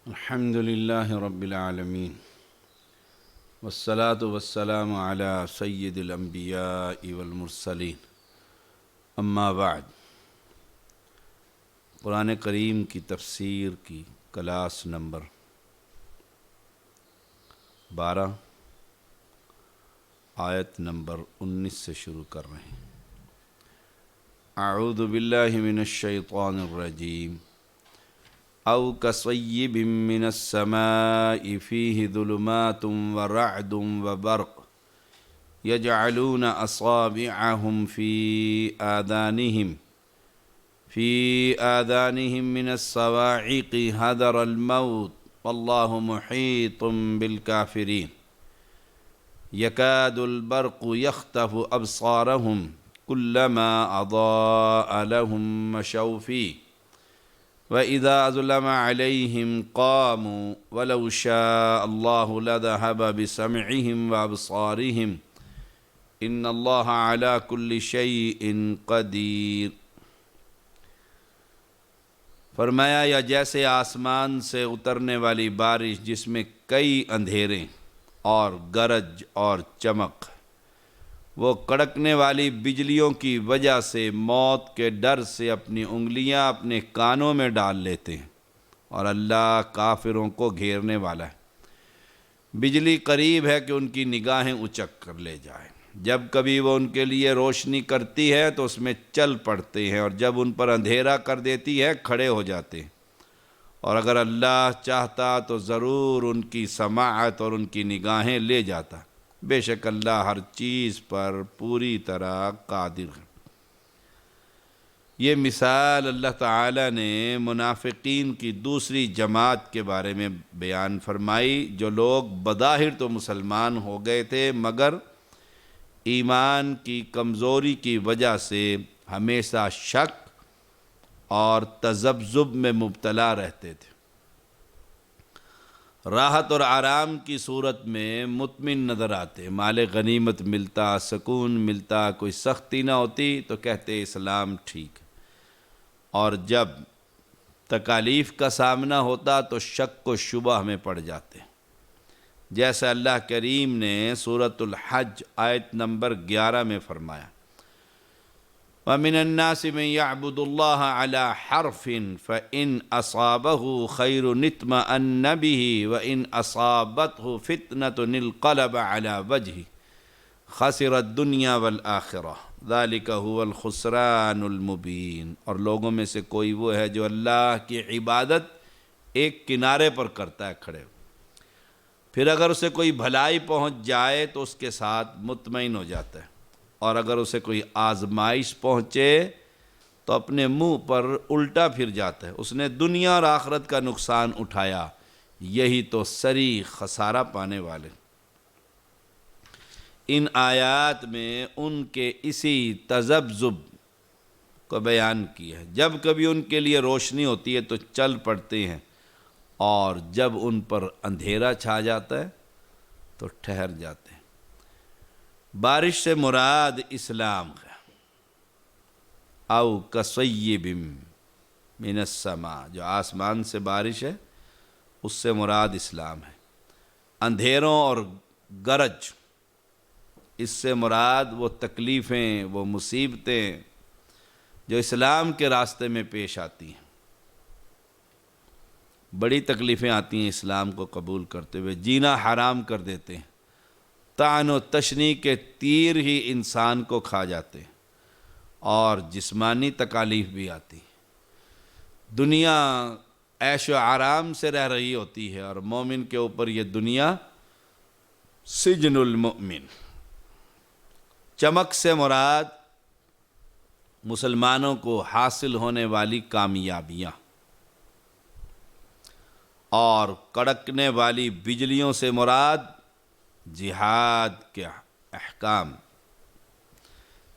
الحمد لله رب العالمين والصلاة والسلام على سيد الأنبياء والمرسلين اما بعد قرآن کریم کی تفسیر کی کلاس نمبر 12 آیت نمبر 19 سے شروع کر رہے ہیں۔ اعوذ باللہ من الشیطان الرجیم او کصیب من السماء فیہ ظلمات ورعد وبرق یجعلون اصابعهم فی آذانهم من الصواعق حذر الموت واللہ محیط بالکافرین یکاد البرق یخطف ابصارهم کلما اضاء لهم مشوا فیہ وَإِذَا أَظْلَمَ عَلَيْهِمْ قَامُوا وَلَوْ شَاءَ اللَّهُ لَذَهَبَ بِسَمْعِهِمْ وَأَبْصَارِهِمْ إِنَّ اللَّهَ عَلَى كُلِّ شَيْءٍ قَدِيرٌ۔ فرمایا یا جیسے آسمان سے اترنے والی بارش جس میں کئی اندھیرے اور گرج اور چمک، وہ کڑکنے والی بجلیوں کی وجہ سے موت کے ڈر سے اپنی انگلیاں اپنے کانوں میں ڈال لیتے ہیں، اور اللہ کافروں کو گھیرنے والا ہے۔ بجلی قریب ہے کہ ان کی نگاہیں اچک کر لے جائے، جب کبھی وہ ان کے لیے روشنی کرتی ہے تو اس میں چل پڑتے ہیں، اور جب ان پر اندھیرا کر دیتی ہے کھڑے ہو جاتے ہیں، اور اگر اللہ چاہتا تو ضرور ان کی سماعت اور ان کی نگاہیں لے جاتا، بے شک اللہ ہر چیز پر پوری طرح قادر ہے۔ یہ مثال اللہ تعالیٰ نے منافقین کی دوسری جماعت کے بارے میں بیان فرمائی، جو لوگ بظاہر تو مسلمان ہو گئے تھے مگر ایمان کی کمزوری کی وجہ سے ہمیشہ شک اور تذبذب میں مبتلا رہتے تھے۔ راحت اور آرام کی صورت میں مطمئن نظر آتے، مال غنیمت ملتا، سکون ملتا، کوئی سختی نہ ہوتی تو کہتے اسلام ٹھیک ہے، اور جب تکالیف کا سامنا ہوتا تو شک و شبہ ہمیں پڑ جاتے، جیسا اللہ کریم نے سورۃ الحج آیت نمبر 11 میں فرمایا، وَمِنَ النَّاسِ مَن يَعْبُدُ اللَّهَ عَلَى حَرْفٍ فَإِنْ أَصَابَهُ خَيْرٌ اطْمَأَنَّ بِهِ وَإِنْ أَصَابَتْهُ فِتْنَةٌ انقلب عَلَى وَجْهِهِ خَسِرَ الدُّنْيَا وَالْآخِرَةَ ذَلِكَ هُوَ الْخُسْرَانُ الْمُبِينُ۔ اور لوگوں میں سے کوئی وہ ہے جو اللہ کی عبادت ایک کنارے پر کرتا ہے کھڑے، پھر اگر اسے کوئی بھلائی پہنچ جائے تو اس کے ساتھ مطمئن ہو جاتا ہے، اور اگر اسے کوئی آزمائش پہنچے تو اپنے منہ پر الٹا پھر جاتا ہے، اس نے دنیا اور آخرت کا نقصان اٹھایا، یہی تو سری خسارہ پانے والے۔ ان آیات میں ان کے اسی تذبذب کو بیان کیا ہے، جب کبھی ان کے لیے روشنی ہوتی ہے تو چل پڑتے ہیں، اور جب ان پر اندھیرا چھا جاتا ہے تو ٹھہر جاتے ہیں۔ بارش سے مراد اسلام ہے، او کصیب من السماء، جو آسمان سے بارش ہے اس سے مراد اسلام ہے۔ اندھیروں اور گرج، اس سے مراد وہ تکلیفیں، وہ مصیبتیں جو اسلام کے راستے میں پیش آتی ہیں۔ بڑی تکلیفیں آتی ہیں اسلام کو قبول کرتے ہوئے، جینا حرام کر دیتے ہیں، طعن و تشنیع کے تیر ہی انسان کو کھا جاتے ہیں، اور جسمانی تکالیف بھی آتی ہیں۔ دنیا عیش و آرام سے رہ رہی ہوتی ہے، اور مومن کے اوپر یہ دنیا سجن المؤمن۔ چمک سے مراد مسلمانوں کو حاصل ہونے والی کامیابیاں، اور کڑکنے والی بجلیوں سے مراد جہاد کے احکام،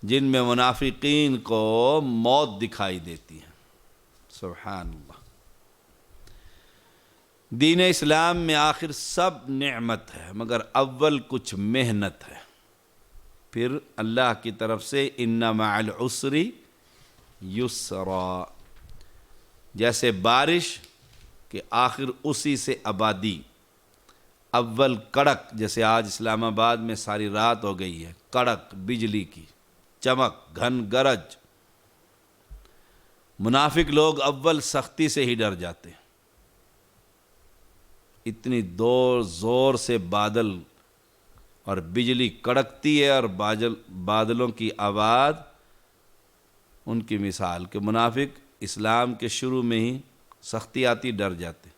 جن میں منافقین کو موت دکھائی دیتی ہے۔ سبحان اللہ۔ دین اسلام میں آخر سب نعمت ہے، مگر اول کچھ محنت ہے، پھر اللہ کی طرف سے ان مع العسر یسرا، جیسے بارش کہ آخر اسی سے آبادی، اول کڑک، جیسے آج اسلام آباد میں ساری رات ہو گئی ہے، کڑک بجلی کی چمک، گھن گرج، منافق لوگ اول سختی سے ہی ڈر جاتے ہیں۔ اتنی زور سے بادل اور بجلی کڑکتی ہے اور بادلوں کی آواز، ان کی مثال کہ منافق اسلام کے شروع میں ہی سختی آتی ڈر جاتے،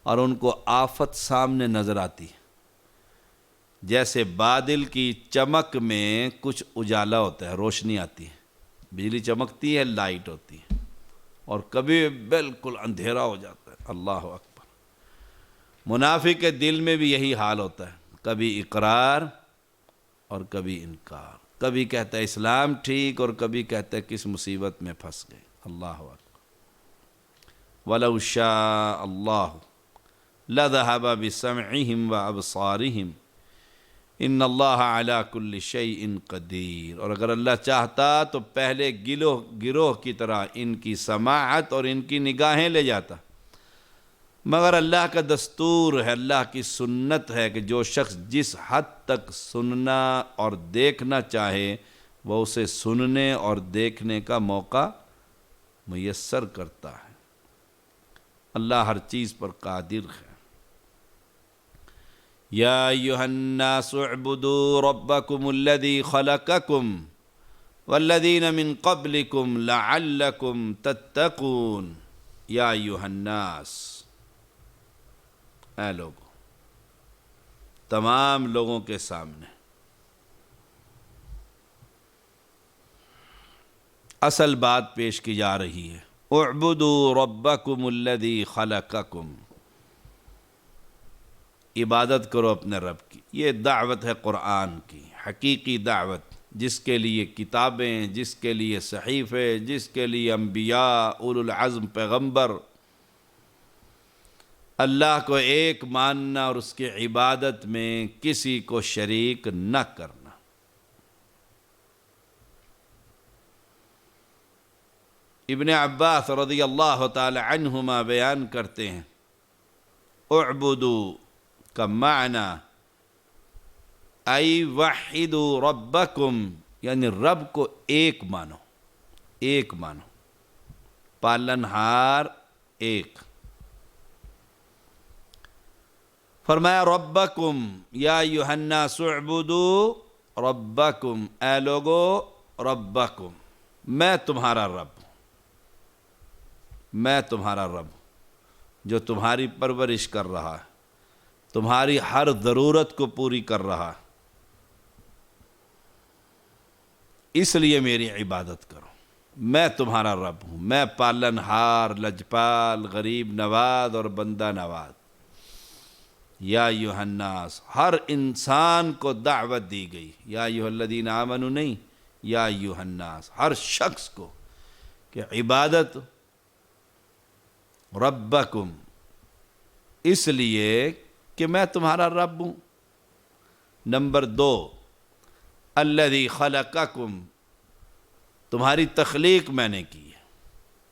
اور ان کو آفت سامنے نظر آتی ہے۔ جیسے بادل کی چمک میں کچھ اجالا ہوتا ہے، روشنی آتی ہے، بجلی چمکتی ہے، لائٹ ہوتی ہے، اور کبھی بالکل اندھیرا ہو جاتا ہے۔ اللہ اکبر۔ منافق کے دل میں بھی یہی حال ہوتا ہے، کبھی اقرار اور کبھی انکار، کبھی کہتا ہے اسلام ٹھیک اور کبھی کہتا ہے کس مصیبت میں پھنس گئے۔ اللہ اکبر۔ وَلَوْ شَاءَ اللَّهُ لَذَهَبَ بِسَمْعِهِمْ وَأَبْصَارِهِمْ إِنَّ اللَّهَ عَلَى كُلِّ شَيْءٍ قَدِيرٌ، اور اگر اللہ چاہتا تو پہلے گروہ کی طرح ان کی سماعت اور ان کی نگاہیں لے جاتا، مگر اللہ کا دستور ہے، اللہ کی سنت ہے کہ جو شخص جس حد تک سننا اور دیکھنا چاہے وہ اسے سننے اور دیکھنے کا موقع میسر کرتا ہے۔ اللہ ہر چیز پر قادر ہے۔ یا ایھا الناس اعبدوا ربکم الذی خلقکم والذین من قبلکم لعلکم تتقون۔ یا ایھا الناس، اے لوگو، تمام لوگوں کے سامنے اصل بات پیش کی جا رہی ہے۔ اعبدوا ربکم الذی خلقکم، عبادت کرو اپنے رب کی۔ یہ دعوت ہے قرآن کی، حقیقی دعوت، جس کے لیے کتابیں، جس کے لیے صحیفے، جس کے لیے انبیاء، اولو العزم پیغمبر، اللہ کو ایک ماننا اور اس کی عبادت میں کسی کو شریک نہ کرنا۔ ابن عباس رضی اللہ تعالی عنہما بیان کرتے ہیں، اعبدوا کا معنی ای وحدوا ربکم، یعنی رب کو ایک مانو، ایک مانو، پالنہار ایک۔ فرمایا ربکم یا ایھا الناس اعبدوا ربکم، اے لوگو ربکم، میں تمہارا رب ہوں، میں تمہارا رب ہوں جو تمہاری پرورش کر رہا ہے، تمہاری ہر ضرورت کو پوری کر رہا ہے، اس لیے میری عبادت کرو۔ میں تمہارا رب ہوں، میں پالنہار، لجپال، غریب نواز اور بندہ نواز۔ یا ایھا الناس، ہر انسان کو دعوت دی گئی، یا ایھا الذین آمنوا نہیں، یا ایھا الناس، ہر شخص کو، کہ عبادت ربکم، اس لیے کہ میں تمہارا رب ہوں۔ نمبر 2، الذی خلقکم، تمہاری تخلیق میں نے کی ہے،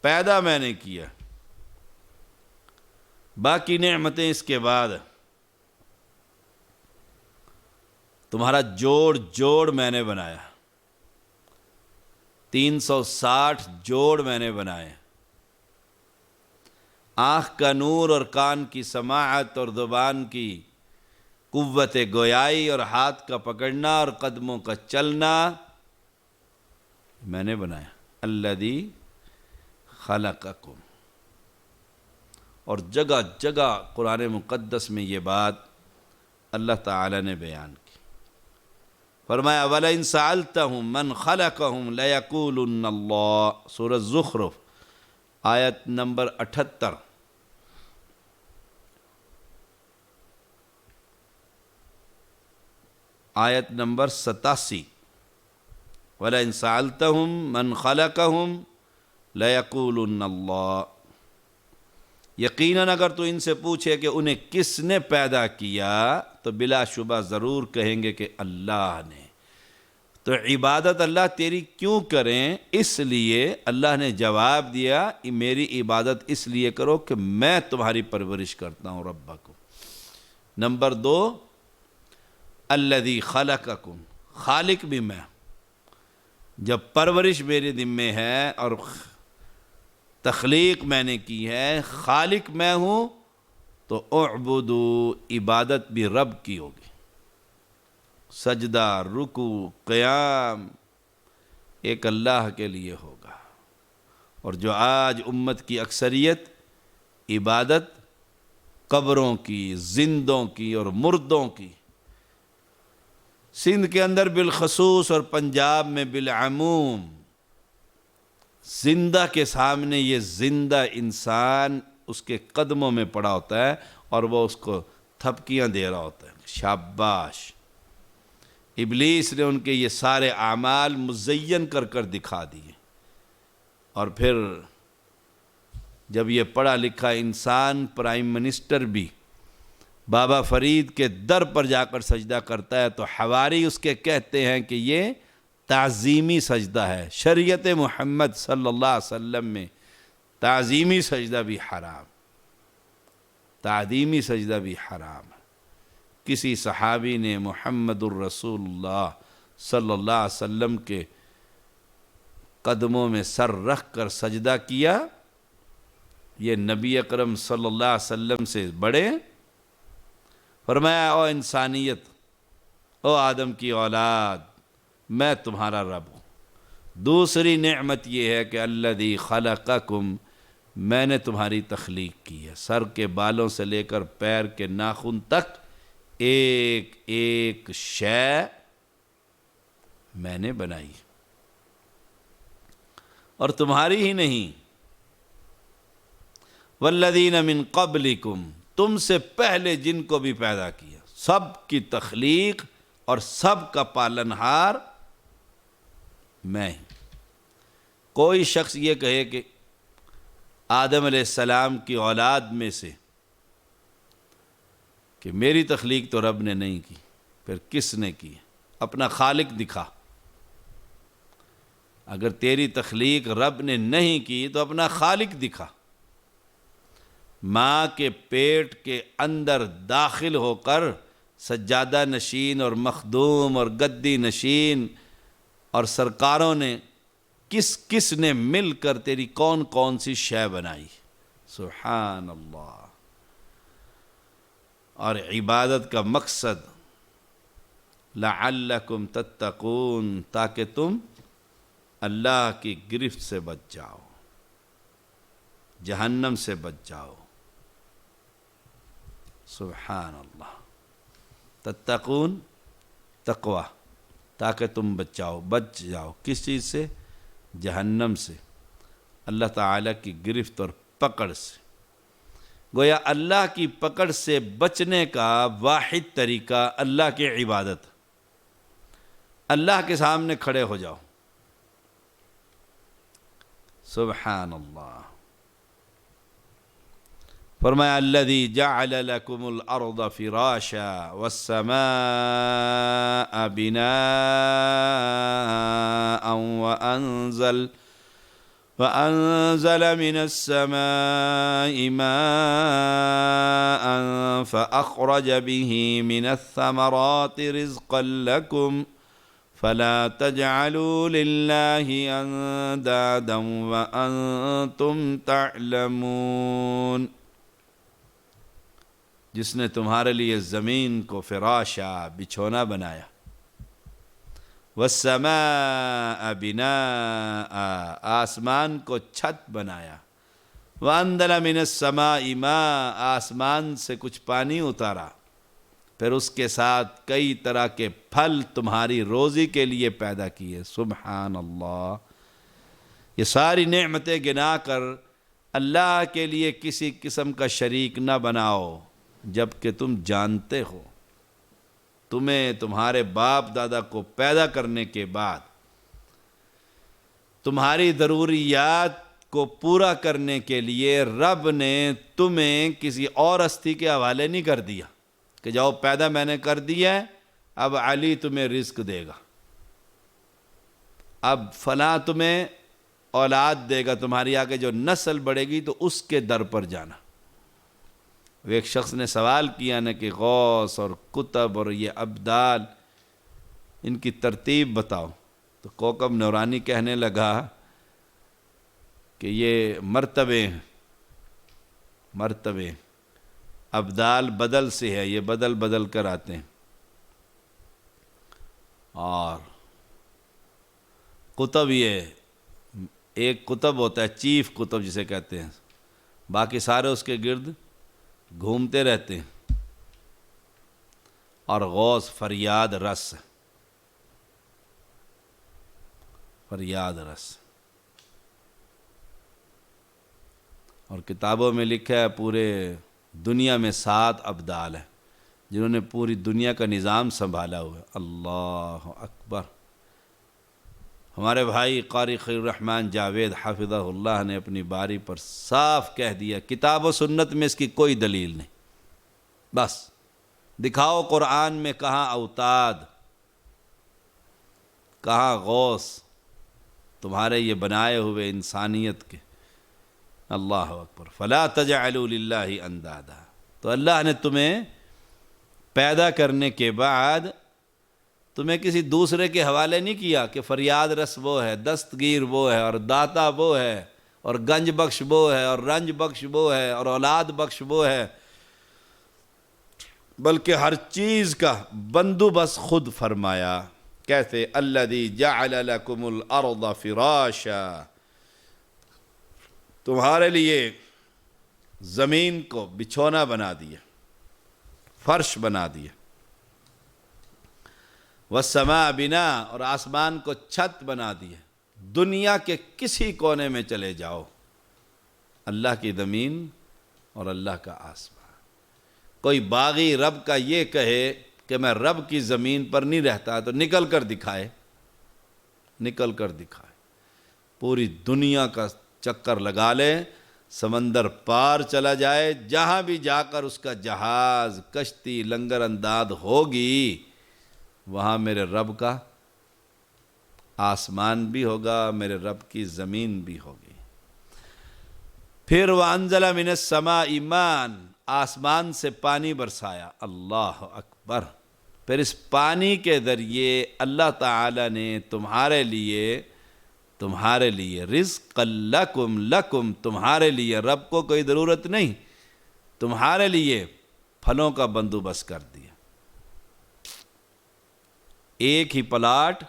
پیدا میں نے کیا، باقی نعمتیں اس کے بعد، تمہارا جوڑ میں نے بنایا، 360 جوڑ میں نے بنائے، آنکھ کا نور اور کان کی سماعت اور زبان کی قوت گویائی اور ہاتھ کا پکڑنا اور قدموں کا چلنا میں نے بنایا۔ الذی خلقکم، اور جگہ جگہ قرآن مقدس میں یہ بات اللہ تعالی نے بیان کی۔ فرمایا وَلَئِن سَأَلْتَهُم مَّنْ خَلَقَهُمْ لَيَقُولُنَّ اللَّهُ، سورۃ زخرف آیت نمبر 78۔ آیت نمبر 87، وَلَئِن سَأَلْتَهُم مَّنْ خَلَقَهُمْ لَيَقُولُنَّ اللَّهُ، یقیناً اگر تو ان سے پوچھے کہ انہیں کس نے پیدا کیا تو بلا شبہ ضرور کہیں گے کہ اللہ نے۔ تو عبادت اللہ تیری کیوں کریں؟ اس لیے اللہ نے جواب دیا میری عبادت اس لیے کرو کہ میں تمہاری پرورش کرتا ہوں ربکم۔ نمبر 2، الذی خلقکم، خالق بھی میں، جب پرورش میرے ذمے ہے اور تخلیق میں نے کی ہے، خالق میں ہوں، تو اعبدو، عبادت بھی رب کی ہوگی۔ سجدہ، رکوع، قیام ایک اللہ کے لیے ہوگا۔ اور جو آج امت کی اکثریت عبادت قبروں کی، زندوں کی اور مردوں کی، سندھ کے اندر بالخصوص اور پنجاب میں بالعموم، زندہ کے سامنے یہ زندہ انسان اس کے قدموں میں پڑا ہوتا ہے اور وہ اس کو تھپکیاں دے رہا ہوتا ہے، شاباش۔ ابلیس نے ان کے یہ سارے اعمال مزین کر کر دکھا دیے، اور پھر جب یہ پڑھا لکھا انسان، پرائم منسٹر بھی بابا فرید کے در پر جا کر سجدہ کرتا ہے تو حواری اس کے کہتے ہیں کہ یہ تعظیمی سجدہ ہے۔ شریعت محمد صلی اللہ علیہ وسلم میں تعظیمی سجدہ بھی حرام، تعظیمی سجدہ بھی حرام ہے۔ کسی صحابی نے محمد الرسول اللہ صلی اللہ علیہ وسلم کے قدموں میں سر رکھ کر سجدہ کیا، یہ نبی اکرم صلی اللہ علیہ وسلم سے بڑے؟ فرمایا او انسانیت، او آدم کی اولاد، میں تمہارا رب ہوں۔ دوسری نعمت یہ ہے کہ الذی خلقکم، میں نے تمہاری تخلیق کی ہے، سر کے بالوں سے لے کر پیر کے ناخن تک ایک ایک شے میں نے بنائی، اور تمہاری ہی نہیں، والذین من قبلکم، تم سے پہلے جن کو بھی پیدا کیا، سب کی تخلیق اور سب کا پالنہار میں ہی۔ کوئی شخص یہ کہے کہ آدم علیہ السلام کی اولاد میں سے کہ میری تخلیق تو رب نے نہیں کی، پھر کس نے کی؟ اپنا خالق دکھا۔ اگر تیری تخلیق رب نے نہیں کی تو اپنا خالق دکھا۔ ماں کے پیٹ کے اندر داخل ہو کر سجادہ نشین اور مخدوم اور گدی نشین اور سرکاروں نے کس کس نے مل کر تیری کون کون سی شے بنائی، سبحان اللہ۔ اور عبادت کا مقصد لعلکم تتقون، تاکہ تم اللہ کی گرفت سے بچ جاؤ، جہنم سے بچ جاؤ، سبحان اللہ۔ تتقون، تقوی، تاکہ تم بچ جاؤ کس چیز سے؟ جہنم سے، اللہ تعالیٰ کی گرفت اور پکڑ سے۔ گویا اللہ کی پکڑ سے بچنے کا واحد طریقہ اللہ کی عبادت، اللہ کے سامنے کھڑے ہو جاؤ، سبحان اللہ۔ فرمایا الذی جعل لکم الارض فراشا والسماء بناء وأنزل من السماء ماء فأخرج به من الثمرات رزقا لكم فلا تجعلوا لله أندادا وأنتم تعلمون۔ جس نے تمہارے لیے زمین کو فراشا، بچھونا بنایا، والسماء بناء، آسمان کو چھت بنایا، وانزل من السماء ماء، آسمان سے کچھ پانی اتارا، پھر اس کے ساتھ کئی طرح کے پھل تمہاری روزی کے لیے پیدا کیے، سبحان اللہ۔ یہ ساری نعمتیں گنا کر اللہ کے لیے کسی قسم کا شریک نہ بناؤ، جبکہ تم جانتے ہو تمہیں تمہارے باپ دادا کو پیدا کرنے کے بعد تمہاری ضروریات کو پورا کرنے کے لیے رب نے تمہیں کسی اور ہستی کے حوالے نہیں کر دیا کہ جاؤ پیدا میں نے کر دیا ہے، اب علی تمہیں رزق دے گا۔ اب فلاں تمہیں اولاد دے گا، تمہاری آگے جو نسل بڑھے گی تو اس کے در پر جانا۔ ایک شخص نے سوال کیا نا کہ غوث اور قطب اور یہ ابدال ان کی ترتیب بتاؤ، تو کوکب نورانی کہنے لگا کہ یہ مرتبے ہیں، مرتبے، ابدال بدل سے ہے، یہ بدل بدل کر آتے ہیں، اور قطب یہ ایک قطب ہوتا ہے، چیف قطب جسے کہتے ہیں، باقی سارے اس کے گرد گھومتے رہتے ہیں، اور غوث فریاد رس، فریاد رس۔ اور کتابوں میں لکھا ہے پورے دنیا میں 7 ابدال ہیں جنہوں نے پوری دنیا کا نظام سنبھالا ہوا ہے۔ اللہ اکبر۔ ہمارے بھائی قاری خیر الرحمن جاوید حافظہ اللہ نے اپنی باری پر صاف کہہ دیا، کتاب و سنت میں اس کی کوئی دلیل نہیں، بس دکھاؤ قرآن میں کہاں اوتاد، کہاں غوث تمہارے یہ بنائے ہوئے انسانیت کے۔ اللہ اکبر۔ فلا تجعلوا للہ اندادا۔ تو اللہ نے تمہیں پیدا کرنے کے بعد تمہیں کسی دوسرے کے حوالے نہیں کیا کہ فریاد رس وہ ہے، دستگیر وہ ہے، اور داتا وہ ہے، اور گنج بخش وہ ہے، اور رنج بخش وہ ہے، اور اولاد بخش وہ ہے، بلکہ ہر چیز کا بندوبست خود فرمایا۔ کیسے؟ الذی جعل لکم الارض فراشا، تمہارے لیے زمین کو بچھونا بنا دیا، فرش بنا دیا، والسماء بنا، اور آسمان کو چھت بنا دیا۔ دنیا کے کسی کونے میں چلے جاؤ، اللہ کی زمین اور اللہ کا آسمان۔ کوئی باغی رب کا یہ کہے کہ میں رب کی زمین پر نہیں رہتا، تو نکل کر دکھائے، نکل کر دکھائے، پوری دنیا کا چکر لگا لے، سمندر پار چلا جائے، جہاں بھی جا کر اس کا جہاز، کشتی، لنگر انداز ہوگی، وہاں میرے رب کا آسمان بھی ہوگا، میرے رب کی زمین بھی ہوگی۔ پھر وَأَنزَلَ مِنَ السَّمَاءِ مَاءً، آسمان سے پانی برسایا۔ اللہ اکبر۔ پھر اس پانی کے ذریعے اللہ تعالی نے تمہارے لیے رزق لکم، تمہارے لیے، رب کو کوئی ضرورت نہیں، تمہارے لیے پھلوں کا بندوبست کر دیا۔ ایک ہی پلاٹ،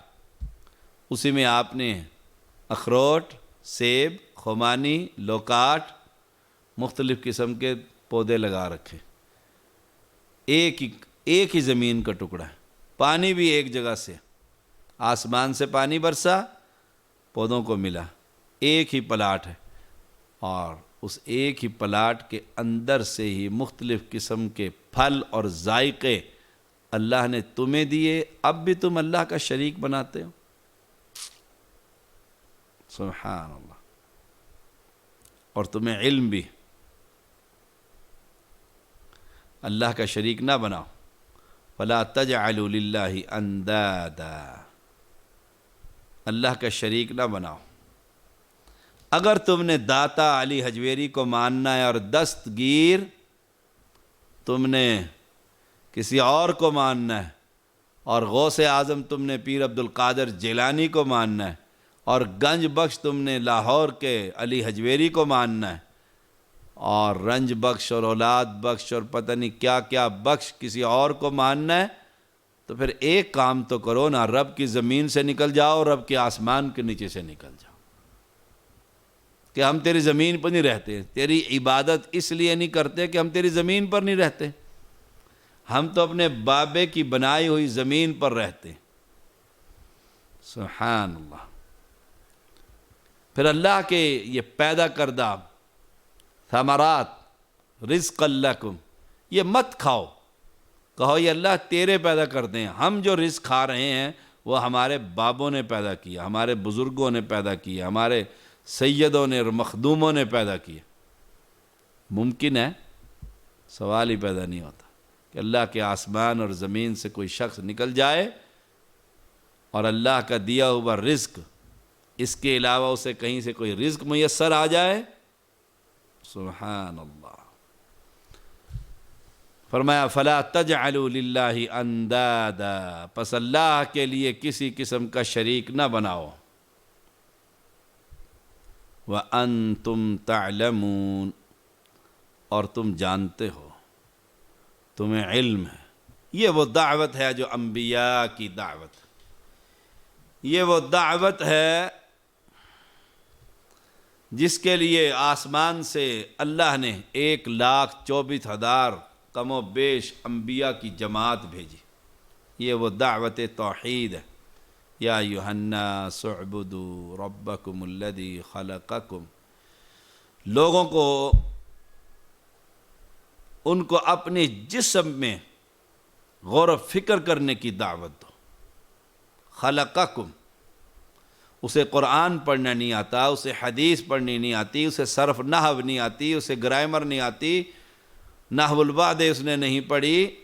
اسی میں آپ نے اخروٹ، سیب، خمانی، لوکاٹ، مختلف قسم کے پودے لگا رکھے، ایک ہی زمین کا ٹکڑا ہے، پانی بھی ایک جگہ سے، آسمان سے پانی برسا، پودوں کو ملا، ایک ہی پلاٹ ہے، اور اس ایک ہی پلاٹ کے اندر سے ہی مختلف قسم کے پھل اور ذائقے اللہ نے تمہیں دیے، اب بھی تم اللہ کا شریک بناتے ہو۔ سبحان اللہ۔ اور تمہیں علم بھی، اللہ کا شریک نہ بناؤ۔ فلا تجعلوا للہ اندادا، اللہ کا شریک نہ بناؤ۔ اگر تم نے داتا علی حجویری کو ماننا ہے اور دستگیر تم نے کسی اور کو ماننا ہے، اور غوث اعظم تم نے پیر عبد القادر جیلانی کو ماننا ہے، اور گنج بخش تم نے لاہور کے علی حجویری کو ماننا ہے، اور رنج بخش اور اولاد بخش اور پتہ نہیں کیا کیا بخش کسی اور کو ماننا ہے، تو پھر ایک کام تو کرو نا، رب کی زمین سے نکل جاؤ، رب کے آسمان کے نیچے سے نکل جاؤ۔ کہ ہم تیری زمین پر نہیں رہتے، تیری عبادت اس لیے نہیں کرتے کہ ہم تیری زمین پر نہیں رہتے، ہم تو اپنے بابے کی بنائی ہوئی زمین پر رہتے۔ سبحان اللہ۔ پھر اللہ کے یہ پیدا کردہ ثمرات، رزق لکم، یہ مت کھاؤ، کہو یہ اللہ تیرے پیدا کرتے ہیں، ہم جو رزق کھا رہے ہیں وہ ہمارے بابوں نے پیدا کیا، ہمارے بزرگوں نے پیدا کیا، ہمارے سیدوں نے اور مخدوموں نے پیدا کیا۔ ممکن ہے؟ سوال ہی پیدا نہیں ہوتا کہ اللہ کے آسمان اور زمین سے کوئی شخص نکل جائے اور اللہ کا دیا ہوا رزق اس کے علاوہ اسے کہیں سے کوئی رزق میسر آ جائے، سبحان اللہ۔ فرمایا فَلَا تَجْعَلُوا لِلَّهِ أَنْدَادًا، پس اللہ کے لیے کسی قسم کا شریک نہ بناؤ۔ وَأَنْتُمْ تَعْلَمُونَ، اور تم جانتے ہو، تمہیں علم ہے۔ یہ وہ دعوت ہے جو انبیاء کی دعوت، یہ وہ دعوت ہے جس کے لیے آسمان سے اللہ نے 1,24,000 کم و بیش انبیاء کی جماعت بھیجی۔ یہ وہ دعوت توحید ہے۔ یا ایھا الناس اعبدوا ربکم الذی خلقکم، لوگوں کو ان کو اپنے جسم میں غور و فکر کرنے کی دعوت دو۔ خلقکم، اسے قرآن پڑھنا نہیں آتا، اسے حدیث پڑھنی نہیں آتی، اسے صرف نحو نہیں آتی، اسے گرامر نہیں آتی، نحو البعد اس نے نہیں پڑھی،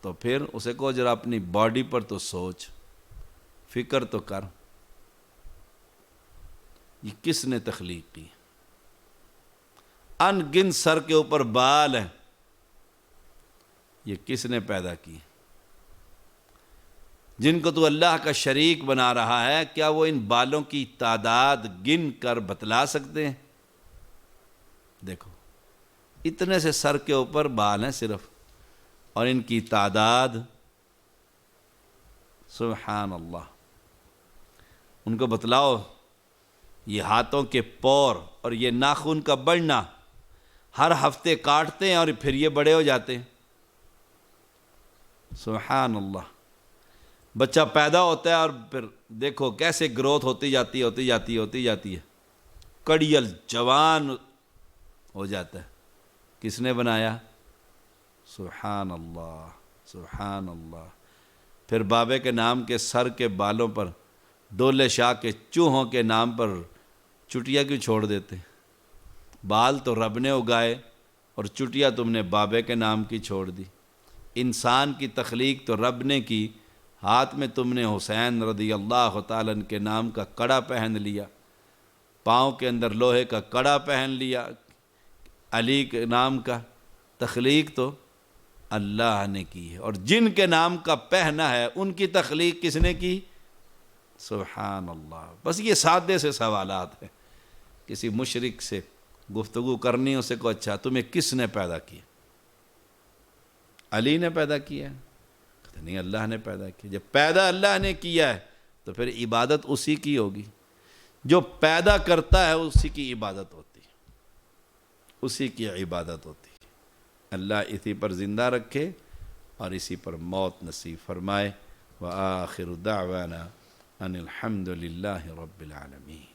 تو پھر اسے کہو ذرا اپنی باڈی پر تو سوچ، فکر تو کر، یہ کس نے تخلیق کی؟ ان گن سر کے اوپر بال ہیں، یہ کس نے پیدا کی؟ جن کو تو اللہ کا شریک بنا رہا ہے، کیا وہ ان بالوں کی تعداد گن کر بتلا سکتے ہیں؟ دیکھو اتنے سے سر کے اوپر بال ہیں صرف، اور ان کی تعداد سبحان اللہ۔ ان کو بتلاؤ یہ ہاتھوں کے پور اور یہ ناخن کا بڑھنا، ہر ہفتے کاٹتے ہیں اور پھر یہ بڑے ہو جاتے ہیں، سبحان اللہ۔ بچہ پیدا ہوتا ہے اور پھر دیکھو کیسے گروتھ ہوتی جاتی ہے، کڑیل جوان ہو جاتا ہے۔ کس نے بنایا؟ سبحان اللہ، سبحان اللہ۔ پھر بابے کے نام کے سر کے بالوں پر ڈولے شاہ کے چوہوں کے نام پر چٹیا کیوں چھوڑ دیتے؟ بال تو رب نے اگائے اور چٹیا تم نے بابے کے نام کی چھوڑ دی۔ انسان کی تخلیق تو رب نے کی، ہاتھ میں تم نے حسین رضی اللہ تعالیٰ عنہ کے نام کا کڑا پہن لیا، پاؤں کے اندر لوہے کا کڑا پہن لیا علی کے نام کا۔ تخلیق تو اللہ نے کی ہے، اور جن کے نام کا پہنا ہے ان کی تخلیق کس نے کی؟ سبحان اللہ۔ بس یہ سادے سے سوالات ہیں، کسی مشرک سے گفتگو کرنی، اسے کو اچھا تمہیں کس نے پیدا کیا؟ علی نے پیدا کیا؟ کہتے نہیں، اللہ نے پیدا کیا۔ جب پیدا اللہ نے کیا ہے تو پھر عبادت اسی کی ہوگی، جو پیدا کرتا ہے اسی کی عبادت ہوتی ہے، اسی کی عبادت ہوتی ہے۔ اللہ اسی پر زندہ رکھے اور اسی پر موت نصیب فرمائے۔ وآخر دعوانا ان الحمد للہ رب العالمین۔